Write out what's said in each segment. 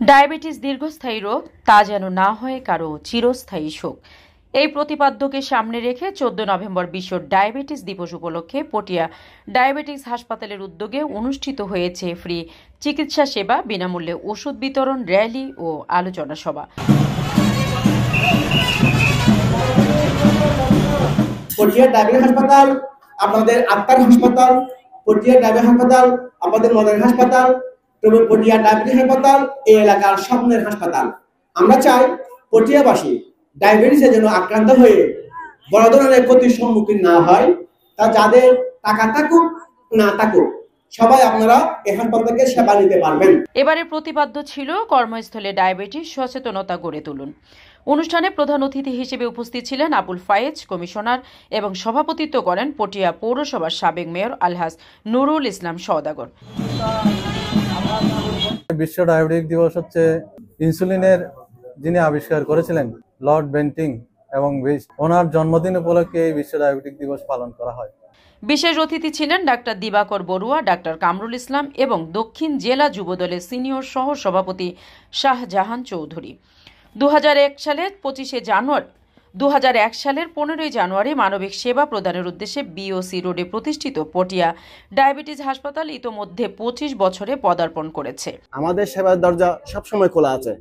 Diabetes দীর্ঘস্থায়ী রোগ, তা যেন না হয় কারো চিরস্থায়ী শোক। এই প্রতিপাদ্যকে সামনে রেখে 14 নভেম্বর বিশ্ব ডায়াবেটিস দিবস উপলক্ষে পটিয়া ডায়াবেটিস হাসপাতালের উদ্যোগে অনুষ্ঠিত হয়েছে ফ্রি চিকিৎসা সেবা, বিনামূল্যে ওষুধ বিতরণ, র্যালি ও আলোচনা সভা। পটিয়া ডায়াবেটিস হাসপাতাল আপনাদের আত্মার হাসপাতাল, পটিয়া ডায়াবেটিস হাসপাতাল আমাদের মনের হাসপাতাল, পটিয়া ডায়াবেটিস হাসপাতাল এই এলাকার স্বপ্নের হাসপাতাল। আমরা চাই পটিয়াবাসী ডায়াবেটিসের জন্য আক্রান্ত হয়ে বড় ধরনের ক্ষতির সম্মুখীন না হয়। তা যাদের টাকা থাকুক না থাকুক, সবাই আপনারা এই হাসপাতাল থেকে সেবা নিতে পারবেন। এবারে প্রতিপাদ্য ছিল কর্মস্থলে ডায়াবেটিস সচেতনতা গড়ে তুলুন। অনুষ্ঠানে প্রধান অতিথি হিসেবে উপস্থিত ছিলেন আবুল ফায়েজ কমিশনার এবং সভাপতিত্ব করেন পটিয়া পৌরসভার সাবেক মেয়র আলহাজ নুরুল ইসলাম সওদাগর। বিশ্ব ডায়াবেটিক দিবস হচ্ছে ইনসুলিনের যিনি আবিষ্কার করেছিলেন লর্ড বেন্টিং, এবং ওনার জন্মদিন উপলক্ষে এই বিশ্ব ডায়াবেটিক দিবস পালন করা হয়। বিশেষ অতিথি ছিলেন ডাক্তার দিবাকর বড়ুয়া, ডাক্তার কামরুল ইসলাম এবং দক্ষিণ জেলা যুবদলের সিনিয়র সহ সভাপতি শাহজাহান চৌধুরী। 2001 সালের 15ই জানুয়ারি মানবিক সেবা প্রদানের উদ্দেশ্যে বিওসি রোডে প্রতিষ্ঠিত পটিয়া ডায়াবেটিস হাসপাতাল ইতোমধ্যে 25 বছরে পদার্পণ করেছে। আমাদের সেবার দরজা সবসময় খোলা আছে।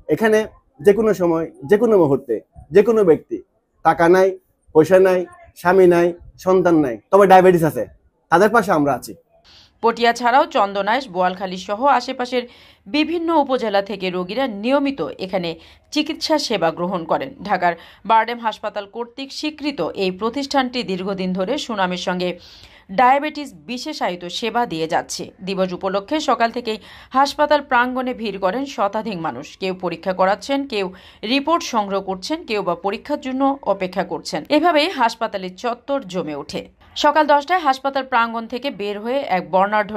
এখানে যে কোনো সময়, যে কোনো মুহূর্তে, যে কোনো ব্যক্তি, টাকা নাই, পয়সা নাই, স্বামী নাই, সন্তান নাই, তবে ডায়াবেটিস আছে, তাদের পাশে আমরা আছি। পটিয়া ছাড়াও চন্দনাইশ, বোয়ালখালী সহ আশেপাশের বিভিন্ন উপজেলা থেকে রোগীরা নিয়মিত এখানে চিকিৎসা সেবা গ্রহণ করেন। ঢাকার বারডেম হাসপাতাল কর্তৃক স্বীকৃত এই প্রতিষ্ঠানটি দীর্ঘদিন ধরে সুনামের সঙ্গে ডায়াবেটিস বিশেষায়িত সেবা দিয়ে যাচ্ছে। দিবস উপলক্ষে সকাল থেকেই হাসপাতাল প্রাঙ্গণে ভিড় করেন শতাধিক মানুষ। কেউ পরীক্ষা করাচ্ছেন, কেউ রিপোর্ট সংগ্রহ করছেন, কেউ বা পরীক্ষার জন্য অপেক্ষা করছেন। এভাবেই হাসপাতালের চত্বর জমে ওঠে। সকাল 10টায় হাসপাতাল প্রাঙ্গণ থেকে বের হয়ে এক বর্ণাঢ্য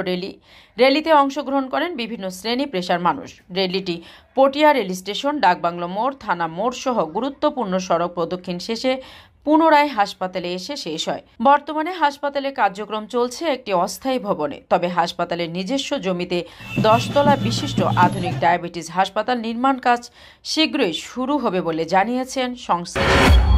র্যালিতে অংশগ্রহণ করেন বিভিন্ন শ্রেণী পেশার মানুষ। র্যালিটি পটিয়া রেল স্টেশন, ডাকবাংলো মোড়, থানা মোড় সহ গুরুত্বপূর্ণ সড়ক প্রদক্ষিণ শেষে পুনরায় হাসপাতালে এসে শেষ হয়। বর্তমানে হাসপাতালের কার্যক্রম চলছে একটি অস্থায়ী ভবনে। তবে হাসপাতালের নিজস্ব জমিতে 10 তলা বিশিষ্ট আধুনিক ডায়াবেটিস হাসপাতাল নির্মাণ কাজ শীঘ্রই শুরু হবে বলে জানিয়েছেন সংশ্লিষ্ট।